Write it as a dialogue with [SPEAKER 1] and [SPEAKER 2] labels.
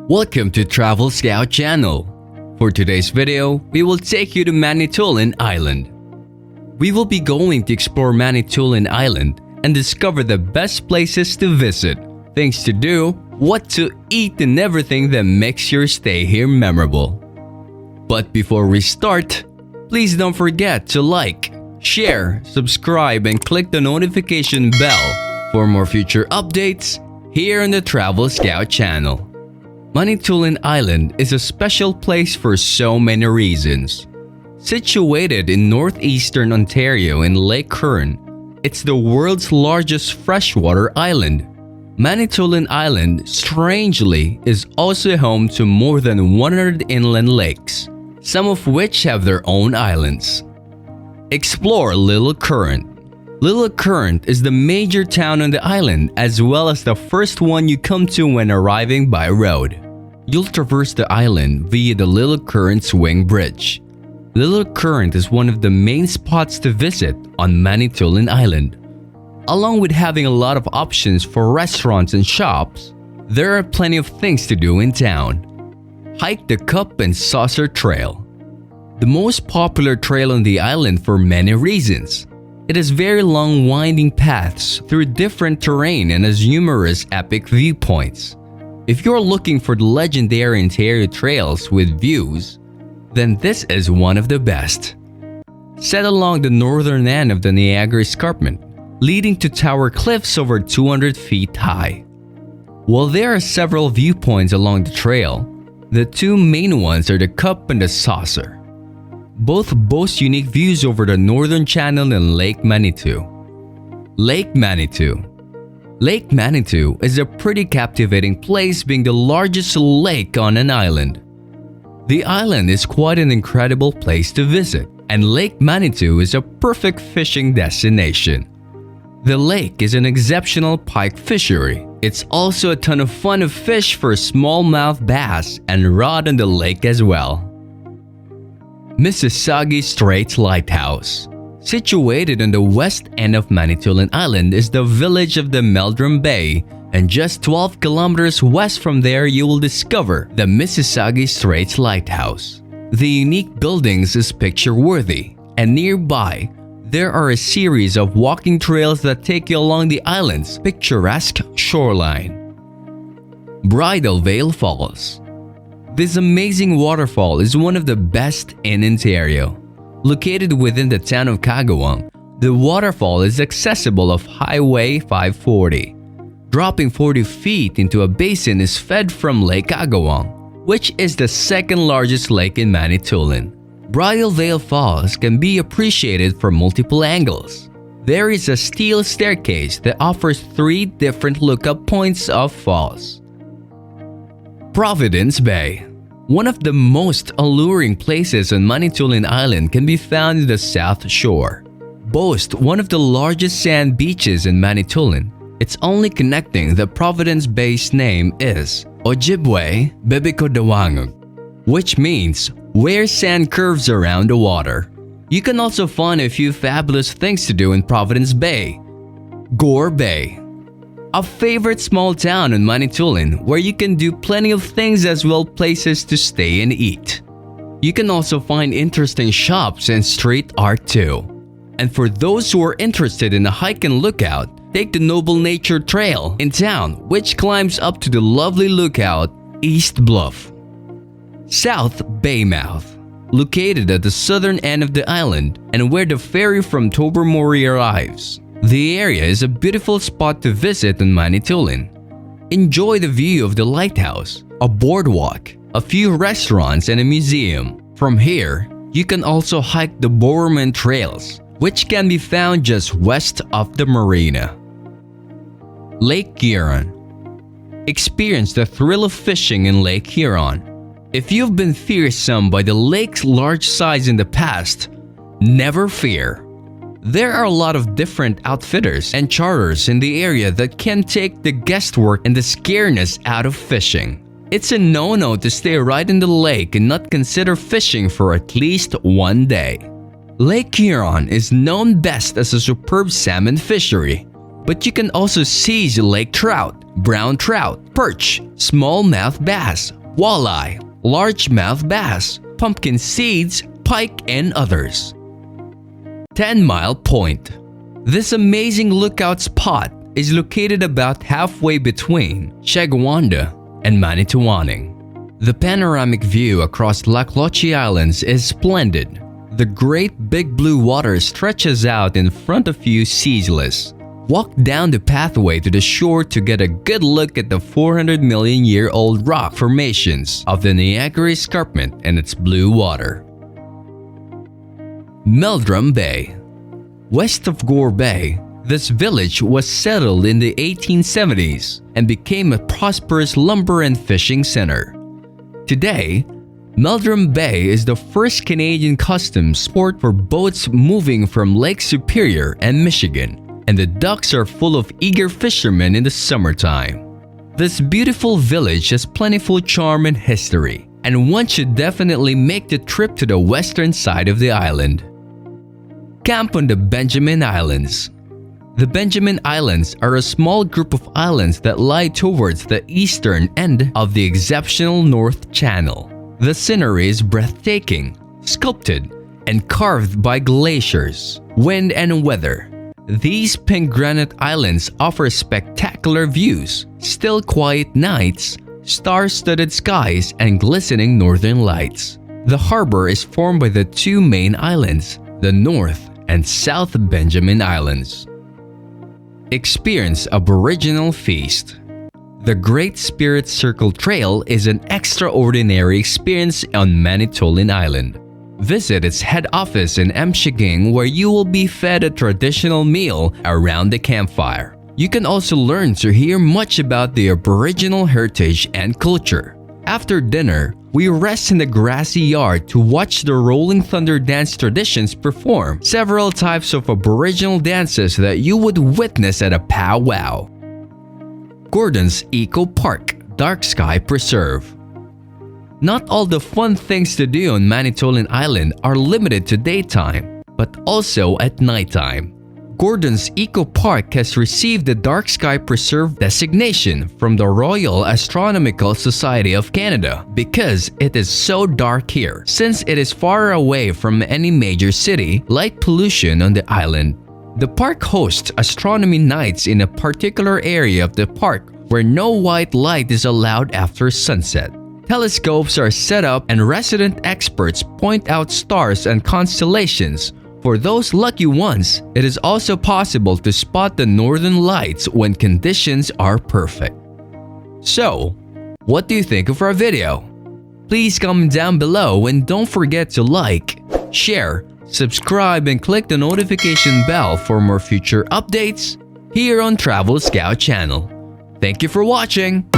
[SPEAKER 1] Welcome to TravelScout channel. For today's video, we will take you to Manitoulin Island. We will be going to explore Manitoulin Island and discover the best places to visit, things to do, what to eat, and everything that makes your stay here memorable. But before we start, please don't forget to like, share, subscribe, and click the notification bell for more future updates here on the TravelScout channel. Manitoulin Island is a special place for so many reasons. Situated in northeastern Ontario in Lake Huron, it's the world's largest freshwater island. Manitoulin Island, strangely, is also home to more than 100 inland lakes, some of which have their own islands. Explore Little Current. Little Current is the major town on the island as well as the first one you come to when arriving by road. You'll traverse the island via the Little Current Swing Bridge. Little Current is one of the main spots to visit on Manitoulin Island. Along with having a lot of options for restaurants and shops, there are plenty of things to do in town. Hike the Cup and Saucer Trail. The most popular trail on the island for many reasons. It has very long winding paths through different terrain and has numerous epic viewpoints. If you're looking for the legendary Ontario trails with views, then this is one of the best. Set along the northern end of the Niagara Escarpment, leading to tower cliffs over 200 feet high. While there are several viewpoints along the trail, the two main ones are the Cup and the Saucer. Both boast unique views over the Northern Channel and Lake Manitou. Lake Manitou. Lake Manitou is a pretty captivating place, being the largest lake on an island. The island is quite an incredible place to visit, and Lake Manitou is a perfect fishing destination. The lake is an exceptional pike fishery. It's also a ton of fun to fish for smallmouth bass and rod on the lake as well. Mississaugi Straits Lighthouse. Situated on the west end of Manitoulin Island is the village of the Meldrum Bay, and just 12 kilometers west from there you will discover the Mississaugi Straits Lighthouse. The unique buildings is picture-worthy, and nearby there are a series of walking trails that take you along the island's picturesque shoreline. Bridal Vale Falls. This amazing waterfall is one of the best in Ontario. Located within the town of Kagawang, the waterfall is accessible off Highway 540. Dropping 40 feet into a basin is fed from Lake Kagawang, which is the second largest lake in Manitoulin. Bridal Vale Falls can be appreciated from multiple angles. There is a steel staircase that offers 3 different lookup points of falls. Providence Bay. One of the most alluring places on Manitoulin Island can be found in the South Shore. Boasts one of the largest sand beaches in Manitoulin. Its only connecting the Providence Bay's name is Ojibwe Bebikodawangug, which means where sand curves around the water. You can also find a few fabulous things to do in Providence Bay. Gore Bay. A favorite small town in Manitoulin where you can do plenty of things as well places to stay and eat. You can also find interesting shops and street art too. And for those who are interested in a hike and lookout, take the Noble Nature Trail in town, which climbs up to the lovely lookout East Bluff. South Baymouth. Located at the southern end of the island and where the ferry from Tobermory arrives. The area is a beautiful spot to visit in Manitoulin. Enjoy the view of the lighthouse, a boardwalk, a few restaurants, and a museum. From here, you can also hike the Bowerman Trails, which can be found just west of the marina. Lake Huron. Experience the thrill of fishing in Lake Huron. If you've been fearsome by the lake's large size in the past, never fear. There are a lot of different outfitters and charters in the area that can take the guesswork and the scariness out of fishing. It's a no-no to stay right in the lake and not consider fishing for at least one day. Lake Huron is known best as a superb salmon fishery. But you can also seize lake trout, brown trout, perch, smallmouth bass, walleye, largemouth bass, pumpkin seeds, pike, and others. 10 Mile Point. This amazing lookout spot is located about halfway between Chagawanda and Manitoulin. The panoramic view across Lac-Lochi Islands is splendid. The great big blue water stretches out in front of you ceaseless. Walk down the pathway to the shore to get a good look at the 400-million-year-old rock formations of the Niagara Escarpment and its blue water. Meldrum Bay. West of Gore Bay, this village was settled in the 1870s and became a prosperous lumber and fishing center. Today, Meldrum Bay is the first Canadian customs port for boats moving from Lake Superior and Michigan, and the docks are full of eager fishermen in the summertime. This beautiful village has plentiful charm and history, and one should definitely make the trip to the western side of the island. Camp on the Benjamin Islands. The Benjamin Islands are a small group of islands that lie towards the eastern end of the exceptional North Channel. The scenery is breathtaking, sculpted, and carved by glaciers, wind, and weather. These pink granite islands offer spectacular views, still quiet nights, star-studded skies, and glistening northern lights. The harbor is formed by the two main islands, the North and South Benjamin Islands. Experience Aboriginal Feast. The Great Spirit Circle Trail is an extraordinary experience on Manitoulin Island. Visit its head office in Mississaugi where you will be fed a traditional meal around the campfire. You can also learn to hear much about the Aboriginal heritage and culture. After dinner, we rest in the grassy yard to watch the Rolling Thunder dance traditions perform several types of Aboriginal dances that you would witness at a powwow. Gordon's Eco Park Dark Sky Preserve. Not all the fun things to do on Manitoulin Island are limited to daytime, but also at nighttime. Gordon's Eco Park has received the Dark Sky Preserve designation from the Royal Astronomical Society of Canada because it is so dark here. Since it is far away from any major city, light pollution on the island. The park hosts astronomy nights in a particular area of the park where no white light is allowed after sunset. Telescopes are set up and resident experts point out stars and constellations. For those lucky ones, it is also possible to spot the northern lights when conditions are perfect. So, what do you think of our video? Please comment down below and don't forget to like, share, subscribe, and click the notification bell for more future updates here on TravelScout channel. Thank you for watching!